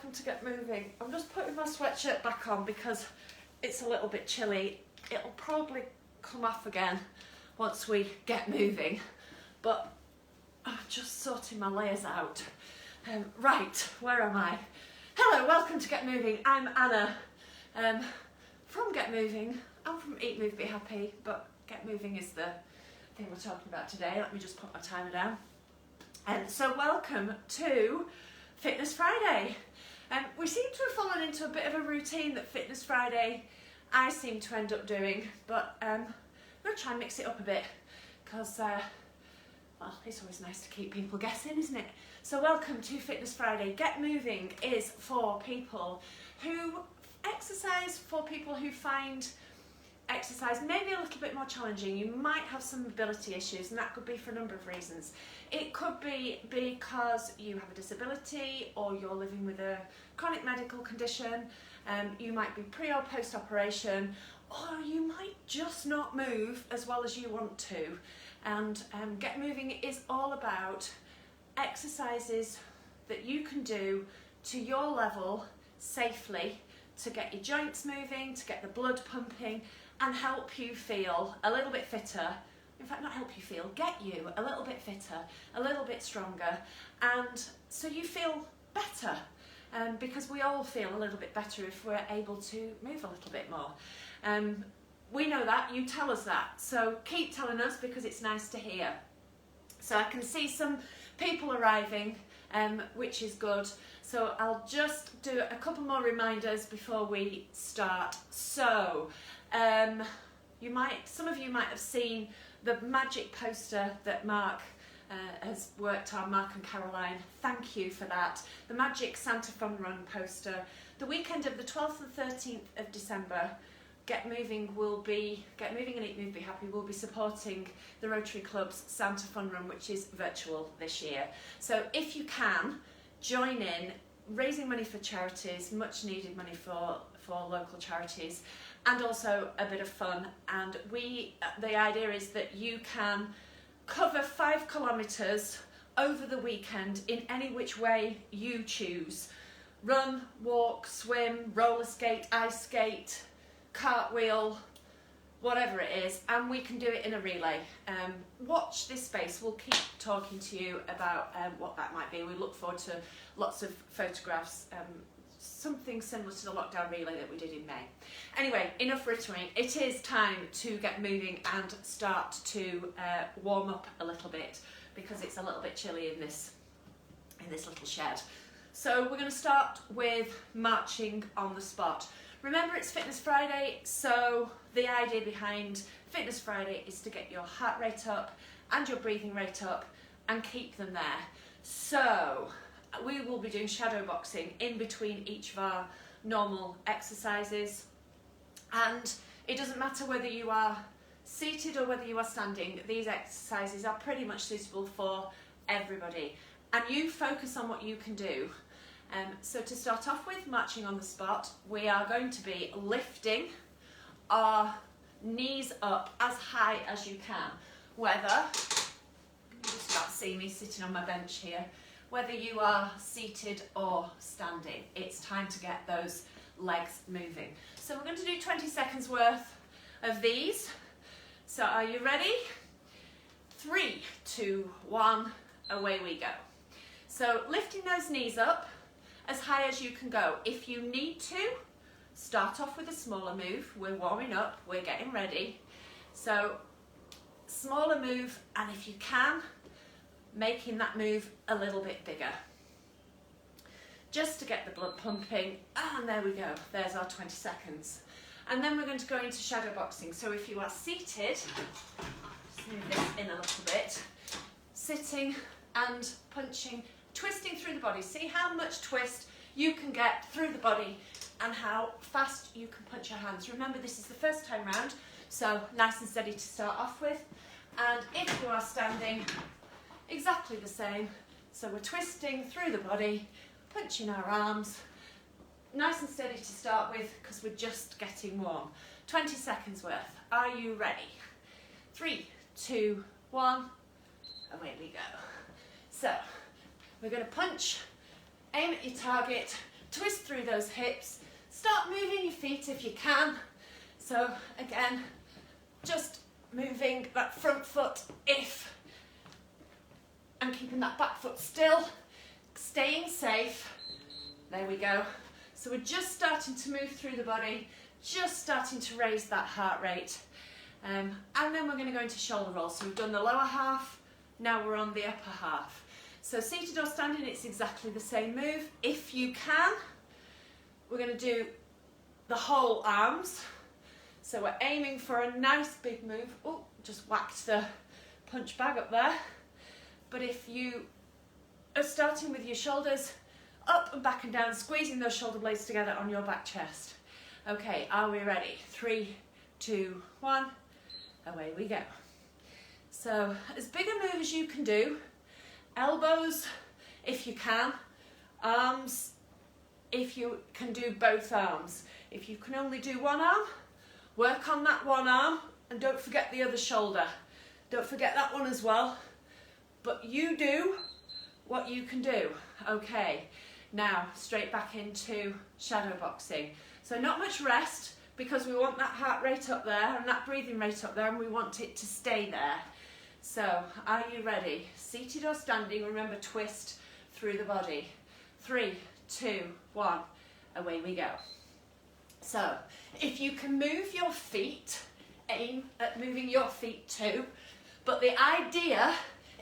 welcome to Get Moving. I'm just putting my sweatshirt back on because it's a little bit chilly. It'll probably come off again once we get moving, but I'm just sorting my layers out. Right, where am I? Hello, welcome to Get Moving. I'm Anna from Get Moving. I'm from Eat, Move, Be Happy, but Get Moving is the thing we're talking about today. Let me just put my timer down. So welcome to Fitness Friday. We seem to have fallen into a bit of a routine that Fitness Friday I seem to end up doing, but I'm going to try and mix it up a bit because, well, it's always nice to keep people guessing, isn't it? So welcome to Fitness Friday. Get Moving is for people who exercise, for people who find exercise maybe a little bit more challenging. You might have some mobility issues, and that could be for a number of reasons. It could be because you have a disability or you're living with a chronic medical condition. You might be pre or post operation, or you might just not move as well as you want to. And Get Moving is all about exercises that you can do to your level safely to get your joints moving, to get the blood pumping, and help you feel a little bit fitter. In fact, not help you feel, get you a little bit fitter, a little bit stronger, and so you feel better. Because we all feel a little bit better if we're able to move a little bit more. We know that, you tell us that, so keep telling us because it's nice to hear. So I can see some people arriving, which is good. So I'll just do a couple more reminders before we start. So some of you might have seen the magic poster that Mark has worked on, Mark and Caroline. Thank you for that. The magic Santa Fun Run poster. The weekend of the 12th and 13th of December, Get Moving and Eat, Move, Be Happy will be supporting the Rotary Club's Santa Fun Run, which is virtual this year. So if you can, join in, raising money for charities, much needed money for local charities, and also a bit of fun. And the idea is that you can cover 5 kilometres over the weekend in any which way you choose. Run, walk, swim, roller skate, ice skate, cartwheel, whatever it is, and we can do it in a relay. Watch this space. We'll keep talking to you about what that might be. We look forward to lots of photographs, something similar to the lockdown relay that we did in May. Anyway, enough rittering. It is time to get moving and start to warm up a little bit because it's a little bit chilly in this little shed. So we're going to start with marching on the spot. Remember, it's Fitness Friday, so the idea behind Fitness Friday is to get your heart rate up and your breathing rate up and keep them there. So we will be doing shadow boxing in between each of our normal exercises, and it doesn't matter whether you are seated or whether you are standing. These exercises are pretty much suitable for everybody, and you focus on what you can do. So to start off with, marching on the spot, we are going to be lifting our knees up as high as you can. Whether, you just can't see me sitting on my bench here, whether you are seated or standing, it's time to get those legs moving. So we're going to do 20 seconds worth of these. So are you ready? 3, 2, 1, away we go. So lifting those knees up as high as you can go. If you need to, start off with a smaller move. We're warming up, we're getting ready. So smaller move, and if you can, making that move a little bit bigger. Just to get the blood pumping, and there we go, there's our 20 seconds. And then we're going to go into shadow boxing. So if you are seated, just move this in a little bit, sitting and punching, twisting through the body. See how much twist you can get through the body and how fast you can punch your hands. Remember, this is the first time round, so nice and steady to start off with. And if you are standing, exactly the same. So we're twisting through the body, punching our arms, nice and steady to start with because we're just getting warm. 20 seconds worth. Are you ready? 3, 2, 1, away we go. So we're going to punch, aim at your target, twist through those hips, start moving your feet if you can. So again, just moving that front foot and keeping that back foot still, staying safe. There we go. So we're just starting to move through the body, just starting to raise that heart rate. And then we're going to go into shoulder roll. So we've done the lower half, now we're on the upper half. So seated or standing, it's exactly the same move. If you can, we're going to do the whole arms. So we're aiming for a nice big move. Oh, just whacked the punch bag up there. But if you are starting with your shoulders up and back and down, squeezing those shoulder blades together on your back chest. Okay, are we ready? 3, 2, 1, away we go. So as big a move as you can do, elbows if you can, arms if you can do both arms. If you can only do one arm, work on that one arm and don't forget the other shoulder. Don't forget that one as well. But you do what you can do. Okay, now straight back into shadow boxing. So not much rest because we want that heart rate up there and that breathing rate up there and we want it to stay there. So are you ready? Seated or standing, remember twist through the body. 3, 2, 1, away we go. So if you can move your feet, aim at moving your feet too, but the idea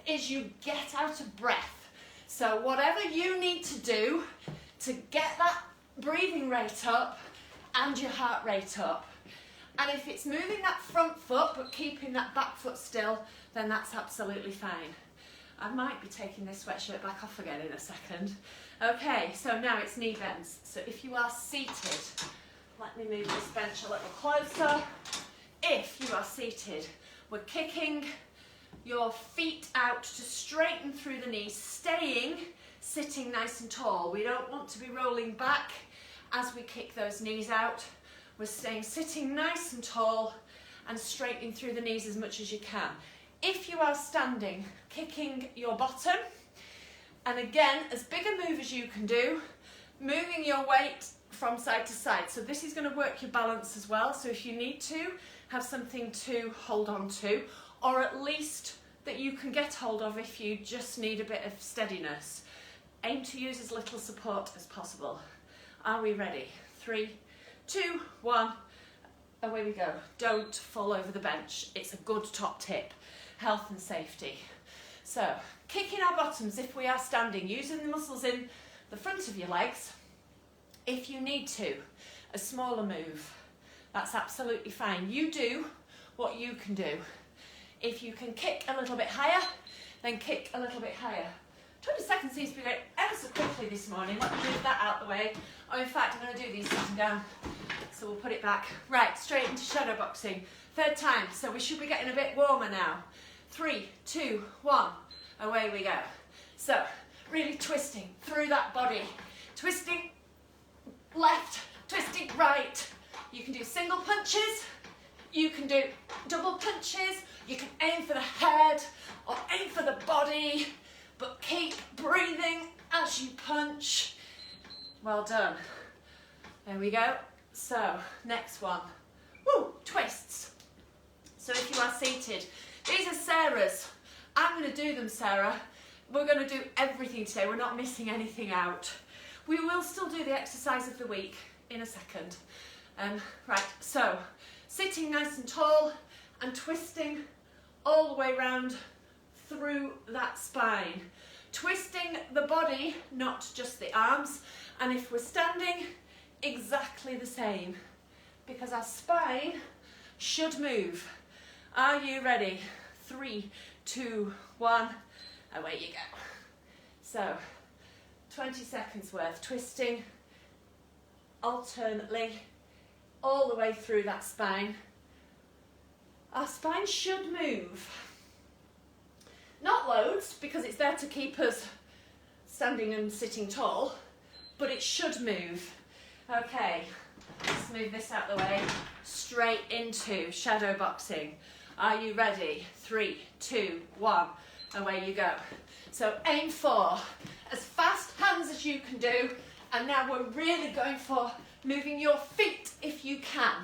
is you get out of breath. So whatever you need to do to get that breathing rate up and your heart rate up. And if it's moving that front foot but keeping that back foot still, then that's absolutely fine. I might be taking this sweatshirt back off again in a second. Okay, so now it's knee bends. So if you are seated, let me move this bench a little closer. If you are seated, we're kicking your feet out to straighten through the knees, staying sitting nice and tall. We don't want to be rolling back as we kick those knees out. We're staying sitting nice and tall and straightening through the knees as much as you can. If you are standing, kicking your bottom, and again, as big a move as you can do, moving your weight from side to side. So this is going to work your balance as well. So if you need to, have something to hold on to, or at least that you can get hold of if you just need a bit of steadiness. Aim to use as little support as possible. Are we ready? 3, 2, 1, away we go. Don't fall over the bench. It's a good top tip. Health and safety. So, kicking our bottoms if we are standing, using the muscles in the front of your legs. If you need to, a smaller move, that's absolutely fine. You do what you can do. If you can kick a little bit higher, then kick a little bit higher. 20 seconds seems to be going ever so quickly this morning. Let me move that out the way. Oh, in fact, I'm going to do these sitting down. So we'll put it back. Right, straight into shadow boxing. Third time, so we should be getting a bit warmer now. 3, 2, 1, away we go. So, really twisting through that body. Twisting left, twisting right. You can do single punches, you can do double punches, you can aim for the head or aim for the body, but keep breathing as you punch. Well done. There we go. So, next one. Woo, twists. So if you are seated, these are Sarah's. I'm going to do them, Sarah. We're going to do everything today. We're not missing anything out. We will still do the exercise of the week in a second. Right, so sitting nice and tall and twisting all the way round through that spine. Twisting the body, not just the arms. And if we're standing, exactly the same. Because our spine should move. Are you ready? 3, 2, 1, away you go. So, 20 seconds worth, twisting alternately all the way through that spine. Our spine should move. Not loads, because it's there to keep us standing and sitting tall, but it should move. Okay, let's move this out of the way. Straight into shadow boxing. Are you ready? 3, 2, 1, away you go. So aim for as fast hands as you can do, And now we're really going for moving your feet if you can.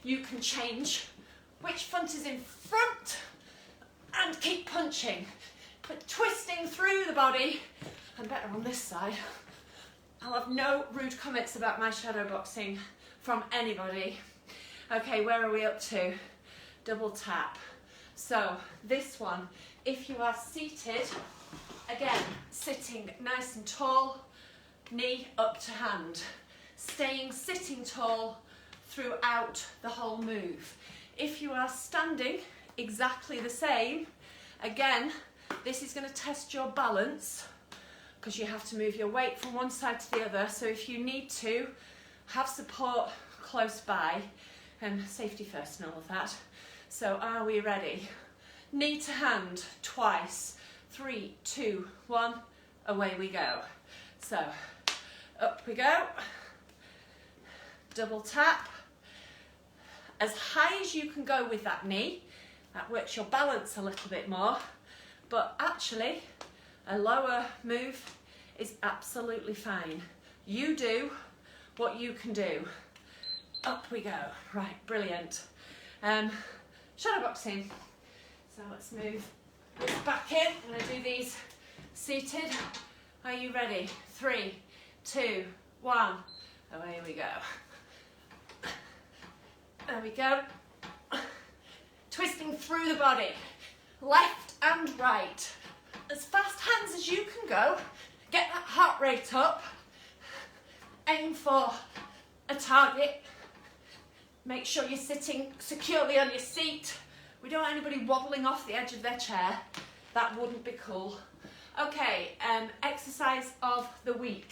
You can change which front is in front and keep punching. But twisting through the body, and better on this side. I'll have no rude comments about my shadow boxing from anybody. Okay, where are we up to? Double tap. So this one, if you are seated, again, sitting nice and tall, knee up to hand. Staying sitting tall throughout the whole move. If you are standing, exactly the same. Again, this is going to test your balance because you have to move your weight from one side to the other. So if you need to, have support close by, and safety first and all of that. So are we ready? Knee to hand twice. 3, 2, 1, away we go. So up we go. Double tap. As high as you can go with that knee. That works your balance a little bit more. But actually, a lower move is absolutely fine. You do what you can do. Up we go. Right, brilliant. Shadow boxing. So let's move this back in. I'm going to do these seated. Are you ready? 3, 2, 1. Away we go. There we go. Twisting through the body. Left and right. As fast hands as you can go. Get that heart rate up. Aim for a target. Make sure you're sitting securely on your seat. We don't want anybody wobbling off the edge of their chair. That wouldn't be cool. Okay, exercise of the week.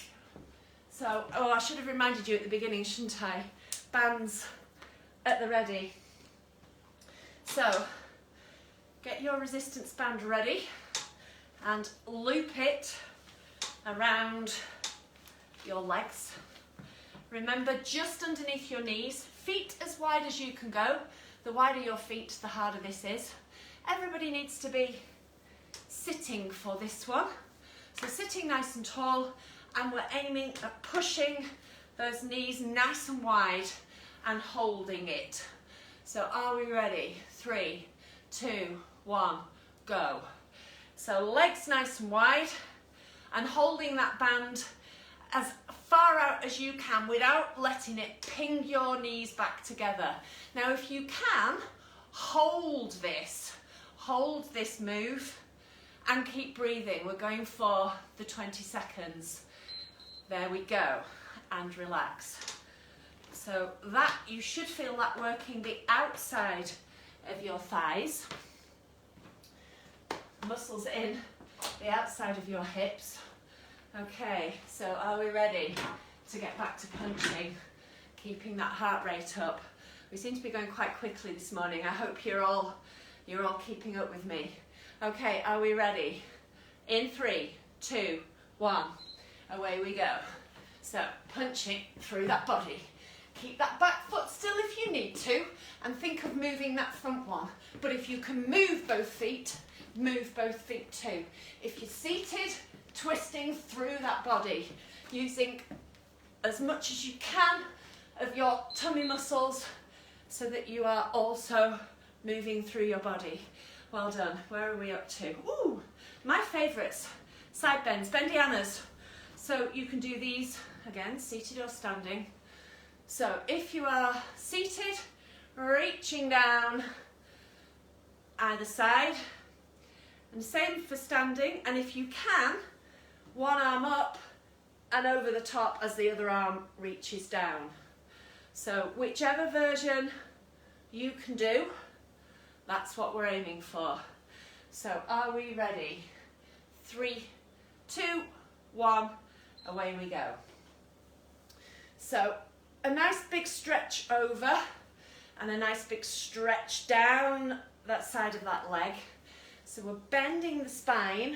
So, I should have reminded you at the beginning, shouldn't I? Bands at the ready. So, get your resistance band ready and loop it around your legs. Remember, just underneath your knees, feet as wide as you can go. The wider your feet, the harder this is. Everybody needs to be sitting for this one. So sitting nice and tall, and we're aiming at pushing those knees nice and wide and holding it. So are we ready? 3, 2, 1, go. So legs nice and wide and holding that band as far out as you can without letting it ping your knees back together. Now if you can, hold this move and keep breathing. We're going for the 20 seconds. There we go, and relax. So that, you should feel that working the outside of your thighs. Muscles in the outside of your hips. Okay, so are we ready to get back to punching? Keeping that heart rate up. We seem to be going quite quickly this morning. I hope you're all keeping up with me. Okay, are we ready? In 3, 2, 1, away we go. So punching through that body. Keep that back foot still if you need to, and think of moving that front one. But if you can move both feet, move both feet too. If you're seated, twisting through that body, using as much as you can of your tummy muscles so that you are also moving through your body. Well done. Where are we up to? Ooh, my favourites, side bends, bendianas. So you can do these, again, seated or standing. So if you are seated, reaching down either side, and same for standing, and if you can, one arm up and over the top as the other arm reaches down. So whichever version you can do, that's what we're aiming for. So are we ready? 3, 2, 1, away we go. So a nice big stretch over and a nice big stretch down that side of that leg. So we're bending the spine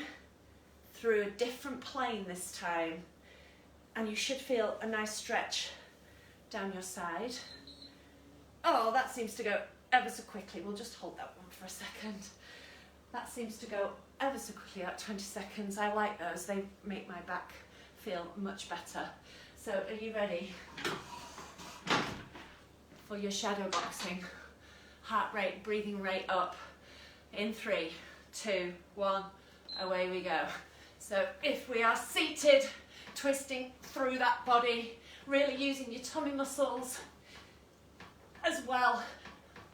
through a different plane this time, and you should feel a nice stretch down your side. Oh, that seems to go ever so quickly. We'll just hold that one for a second. That seems to go ever so quickly, at 20 seconds. I like those. They make my back feel much better. So are you ready for your shadow boxing? Heart rate, breathing rate up. In 3, 2, 1, away we go. So if we are seated, twisting through that body, really using your tummy muscles as well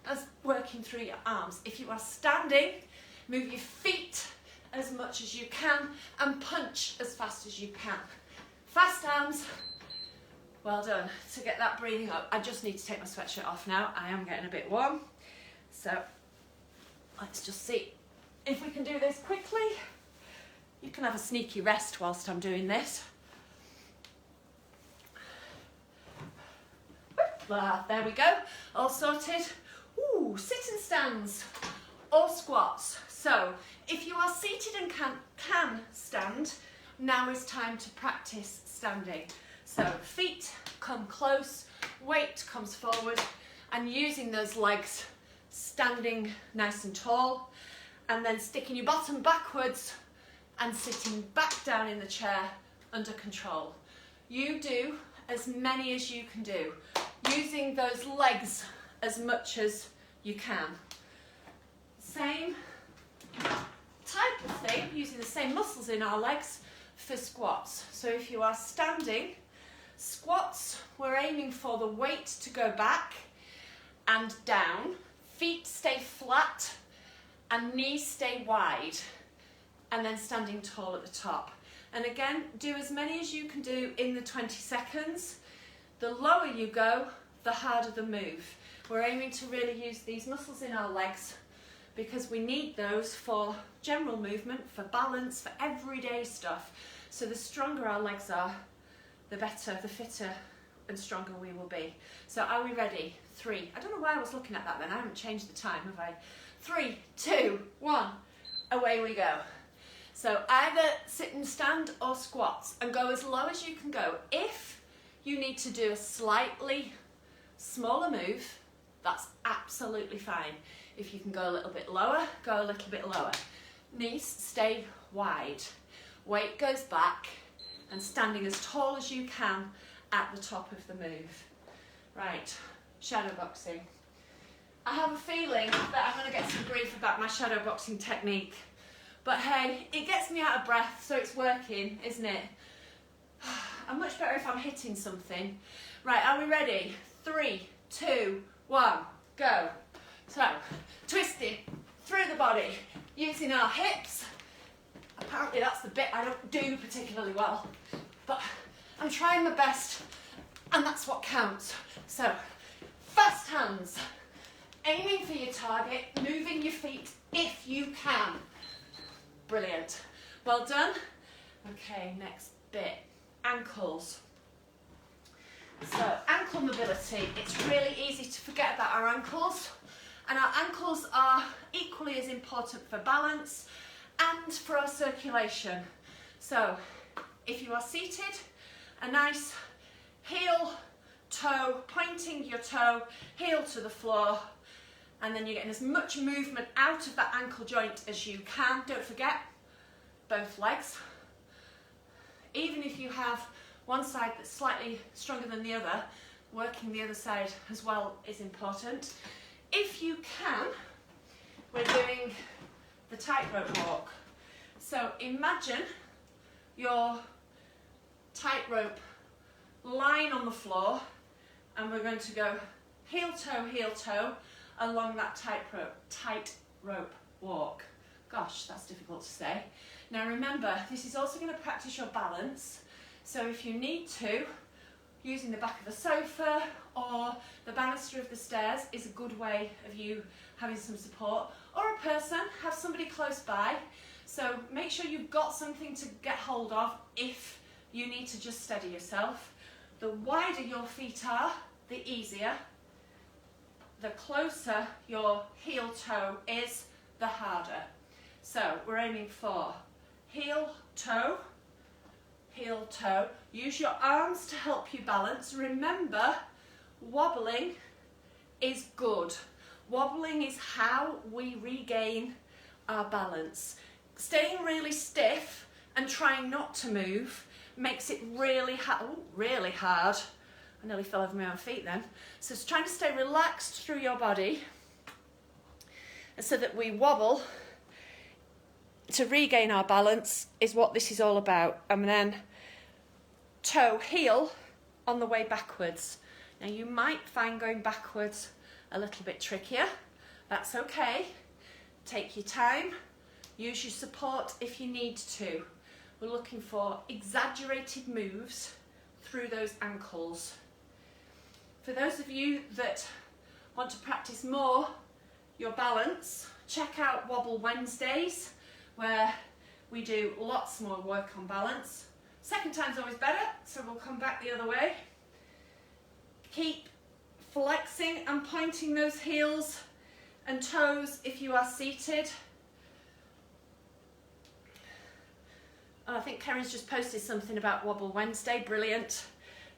as working through your arms. If you are standing, move your feet as much as you can and punch as fast as you can. Fast arms. Well done. To get that breathing up, I just need to take my sweatshirt off now. I am getting a bit warm. So let's just see if we can do this quickly. You can have a sneaky rest whilst I'm doing this. There we go, all sorted. Ooh, sit and stands or squats. So if you are seated and can stand, now is time to practice standing. So feet come close, weight comes forward, and using those legs, standing nice and tall, and then sticking your bottom backwards and sitting back down in the chair under control. You do as many as you can do, using those legs as much as you can. Same type of thing, using the same muscles in our legs for squats. So if you are standing, squats, we're aiming for the weight to go back and down, feet stay flat and knees stay wide, and then standing tall at the top. And again, do as many as you can do in the 20 seconds. The lower you go, the harder the move. We're aiming to really use these muscles in our legs because we need those for general movement, for balance, for everyday stuff. So the stronger our legs are, the better, the fitter and stronger we will be. So are we ready? 3. I don't know why I was looking at that then. I haven't changed the time, have I? 3, 2, 1, away we go. So either sit and stand or squats, and go as low as you can go. If you need to do a slightly smaller move, that's absolutely fine. If you can go a little bit lower, go a little bit lower. Knees stay wide, weight goes back, and standing as tall as you can at the top of the move. Right, shadow boxing. I have a feeling that I'm going to get some grief about my shadow boxing technique. But hey, it gets me out of breath, so it's working, isn't it? I'm much better if I'm hitting something. Right, are we ready? 3, 2, 1, go. So, twisting through the body, using our hips. Apparently that's the bit I don't do particularly well, but I'm trying my best, and that's what counts. So, fast hands, aiming for your target, moving your feet if you can. Brilliant. Well done. Okay, next bit. Ankles. So, ankle mobility. It's really easy to forget about our ankles. And our ankles are equally as important for balance and for our circulation. So, if you are seated, a nice heel, toe, pointing your toe, heel to the floor, and then you're getting as much movement out of that ankle joint as you can. Don't forget, both legs. Even if you have one side that's slightly stronger than the other, working the other side as well is important. If you can, we're doing the tightrope walk. So imagine your tightrope lying on the floor, and we're going to go heel toe, along that tightrope walk. Gosh, that's difficult to say. Now remember, this is also going to practice your balance. So if you need to, using the back of the sofa or the banister of the stairs is a good way of you having some support. Or a person, have somebody close by. So make sure you've got something to get hold of if you need to just steady yourself. The wider your feet are, the easier. The closer your heel toe is, the harder. So we're aiming for heel toe. Use your arms to help you balance. Remember, wobbling is good. Wobbling is how we regain our balance. Staying really stiff and trying not to move makes it really hard. I nearly fell over my own feet then. So it's trying to stay relaxed through your body so that we wobble to regain our balance is what this is all about. And then toe, heel on the way backwards. Now you might find going backwards a little bit trickier. That's okay. Take your time. Use your support if you need to. We're looking for exaggerated moves through those ankles. For those of you that want to practice more your balance, check out Wobble Wednesdays, where we do lots more work on balance. Second time's always better, so we'll come back the other way. Keep flexing and pointing those heels and toes if you are seated. Oh, I think Karen's just posted something about Wobble Wednesday, brilliant.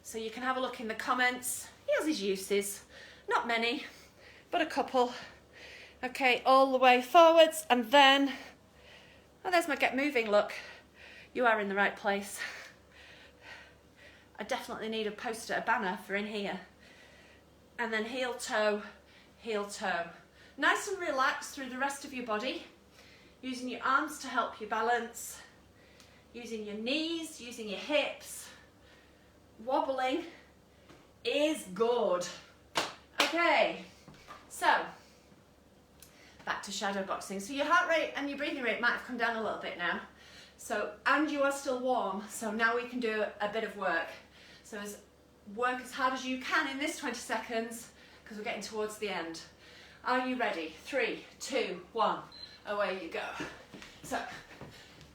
So you can have a look in the comments. He has his uses, not many, but a couple. Okay, all the way forwards, and then, oh, there's my get moving look. You are in the right place. I definitely need a poster, a banner for in here. And then heel toe, heel toe. Nice and relaxed through the rest of your body, using your arms to help you balance, using your knees, using your hips. Wobbling is good. Okay, so back to shadow boxing. So your heart rate and your breathing rate might have come down a little bit now. So, and you are still warm, so now we can do a bit of work. So work as hard as you can in this 20 seconds, because we're getting towards the end. Are you ready? 3, 2, 1, away you go. So,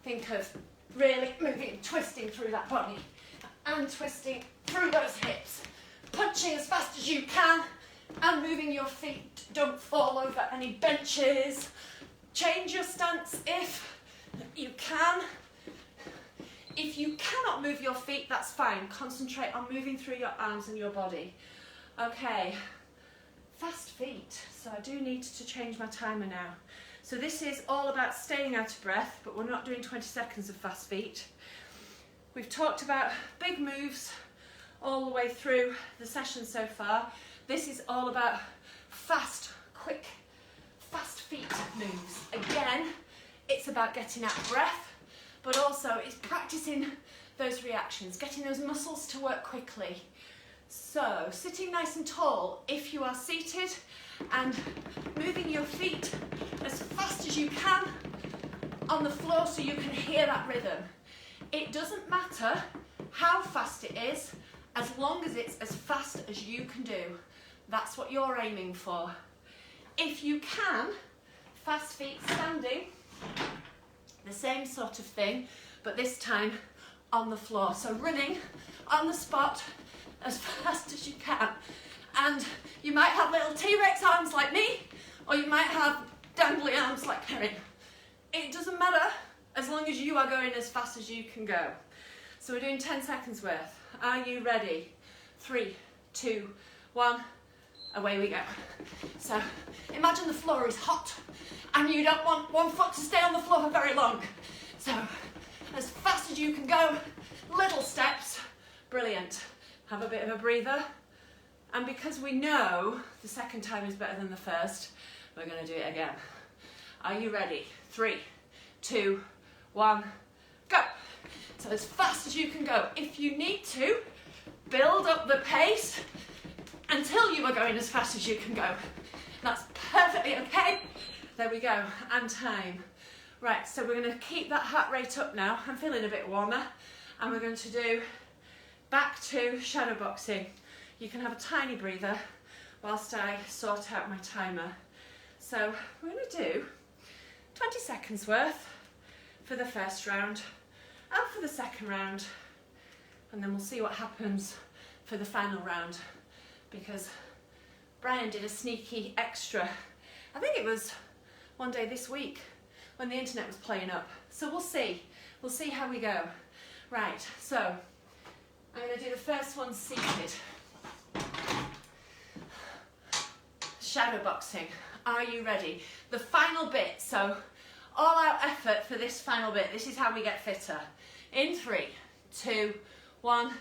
think of really moving, twisting through that body, and twisting through those hips, punching as fast as you can, and moving your feet. Don't fall over any benches. Change your stance if you can. If you cannot move your feet, that's fine. Concentrate on moving through your arms and your body. Okay, fast feet. So I do need to change my timer now. So this is all about staying out of breath, but we're not doing 20 seconds of fast feet. We've talked about big moves all the way through the session so far. This is all about fast, quick, fast feet moves. Again, it's about getting out of breath, but also it's practicing those reactions, getting those muscles to work quickly. So, sitting nice and tall if you are seated, and moving your feet as fast as you can on the floor so you can hear that rhythm. It doesn't matter how fast it is, as long as it's as fast as you can do. That's what you're aiming for. If you can, fast feet standing, the same sort of thing, but this time on the floor. So running on the spot as fast as you can. And you might have little T-Rex arms like me, or you might have dangly arms like Karen. It doesn't matter as long as you are going as fast as you can go. So we're doing 10 seconds worth. Are you ready? 3, 2, 1, away we go. So imagine the floor is hot and you don't want one foot to stay on the floor for very long. So as fast as you can go, little steps, brilliant. Have a bit of a breather. And because we know the second time is better than the first, we're going to do it again. Are you ready? 3, 2, 1, go. So as fast as you can go. If you need to, build up the pace until you are going as fast as you can go. That's perfectly okay. There we go, and time. Right, so we're going to keep that heart rate up now. I'm feeling a bit warmer. And we're going to do back to shadow boxing. You can have a tiny breather whilst I sort out my timer. So we're going to do 20 seconds worth for the first round and for the second round. And then we'll see what happens for the final round, because Brian did a sneaky extra. I think it was one day this week when the internet was playing up. So we'll see. We'll see how we go. Right, so I'm going to do the first one seated. Shadow boxing. Are you ready? The final bit, so all out effort for this final bit. This is how we get fitter. In 3, 2, 1,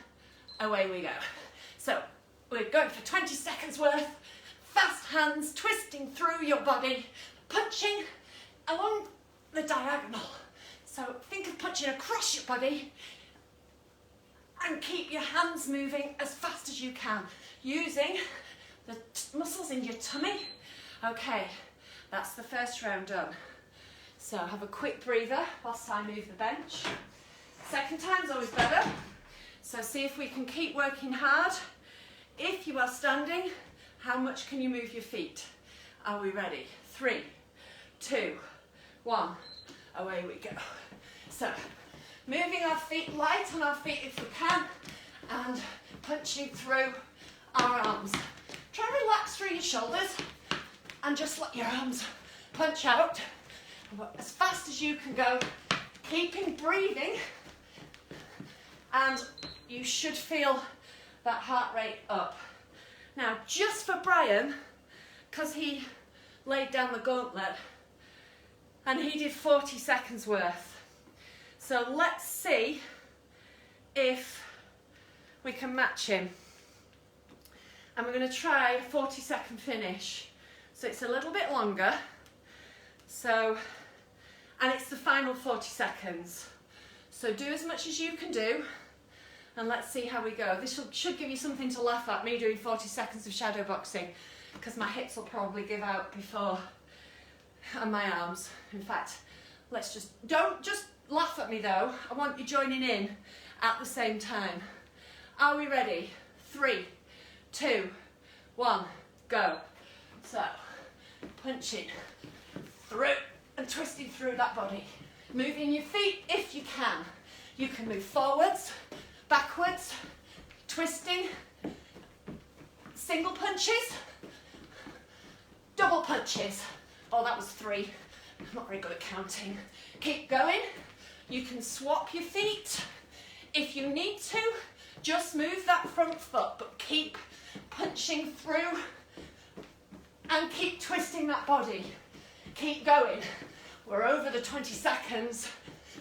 away we go. So we're going for 20 seconds worth, fast hands twisting through your body, punching along the diagonal. So think of punching across your body and keep your hands moving as fast as you can, using the muscles in your tummy. Okay, that's the first round done. So have a quick breather whilst I move the bench. Second time's always better. So see if we can keep working hard. If you are standing, how much can you move your feet? Are we ready? 3, 2, 1, away we go. So, moving our feet, light on our feet if we can, and punching through our arms. Try and relax through your shoulders, and just let your arms punch out as fast as you can go, keeping breathing, and you should feel that heart rate up. Now, just for Brian, because he laid down the gauntlet, and he did 40 seconds worth. So let's see if we can match him. And we're going to try a 40-second finish. So it's a little bit longer. So, and it's the final 40 seconds. So do as much as you can do, and let's see how we go. This should give you something to laugh at, me doing 40 seconds of shadow boxing, because my hips will probably give out before, and my arms. In fact, don't just laugh at me though. I want you joining in at the same time. Are we ready? 3, 2, 1, go. So, punching through and twisting through that body. Moving your feet if you can. You can move forwards, backwards, twisting, single punches, double punches. Oh, that was 3. I'm not very good at counting. Keep going. You can swap your feet. If you need to, just move that front foot, but keep punching through and keep twisting that body. Keep going. We're over the 20 seconds.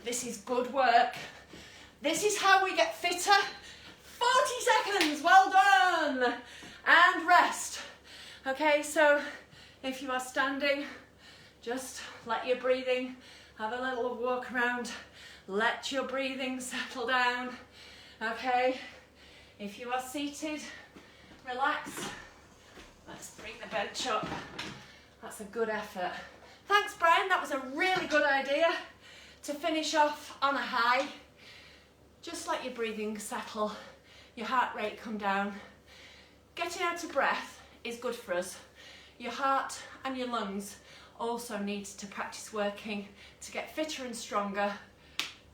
This is good work. This is how we get fitter. 40 seconds, well done. And rest. Okay, so if you are standing, just let your breathing, have a little walk around, let your breathing settle down. Okay, if you are seated, relax. Let's bring the bench up. That's a good effort. Thanks, Brian, that was a really good idea to finish off on a high. Just let your breathing settle, your heart rate come down. Getting out of breath is good for us. Your heart and your lungs also need to practice working to get fitter and stronger,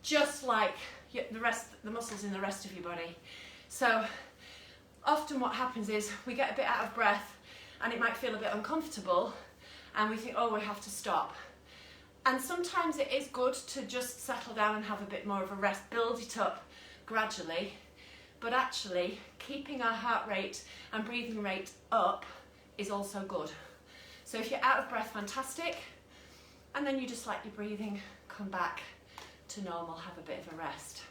just like the muscles in the rest of your body. So often what happens is we get a bit out of breath and it might feel a bit uncomfortable and we think, oh, we have to stop. And sometimes it is good to just settle down and have a bit more of a rest, build it up gradually, but actually keeping our heart rate and breathing rate up is also good. So if you're out of breath, fantastic, and then you just let your breathing come back to normal, have a bit of a rest.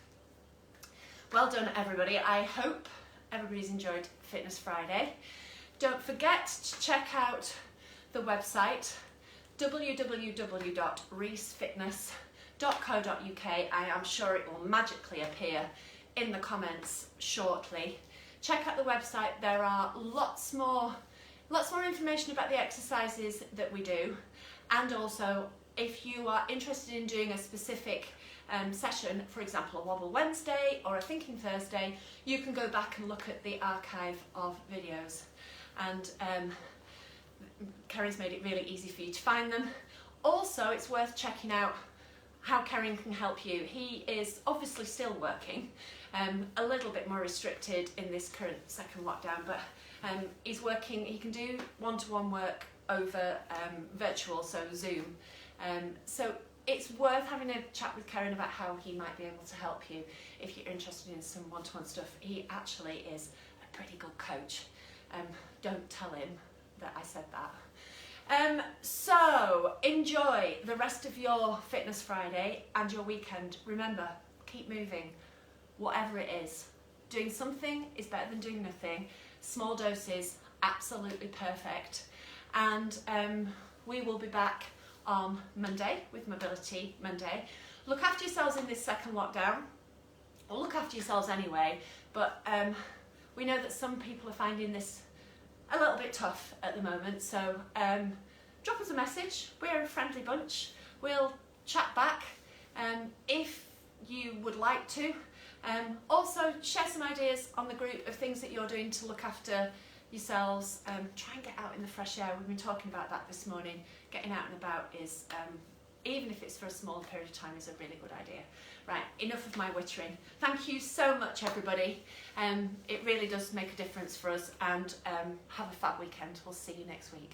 Well done, everybody. I hope everybody's enjoyed Fitness Friday. Don't forget to check out the website www.reesfitness.co.uk. I am sure it will magically appear in the comments shortly. Check out the website. There are lots more information about the exercises that we do, and also if you are interested in doing a specific session, for example a Wobble Wednesday or a Thinking Thursday, you can go back and look at the archive of videos, and Kerry's made it really easy for you to find them. Also, it's worth checking out how Kerry can help you. He is obviously still working, a little bit more restricted in this current second lockdown, but he's working, he can do one-to-one work over virtual, so Zoom. So it's worth having a chat with Karen about how he might be able to help you if you're interested in some one-to-one stuff. He actually is a pretty good coach. Don't tell him that I said that. So enjoy the rest of your Fitness Friday and your weekend. Remember, keep moving. whatever it is. Doing something is better than doing nothing. Small doses, absolutely perfect. And we will be back on Monday with Mobility Monday. Look after yourselves in this second lockdown, or look after yourselves anyway, but we know that some people are finding this a little bit tough at the moment, so drop us a message. We're a friendly bunch. We'll chat back if you would like to. Also, share some ideas on the group of things that you're doing to look after yourselves. Try and get out in the fresh air. We've been talking about that this morning. Getting out and about is, even if it's for a small period of time, is a really good idea. Right, enough of my wittering. Thank you so much, everybody. It really does make a difference for us, and have a fab weekend. We'll see you next week.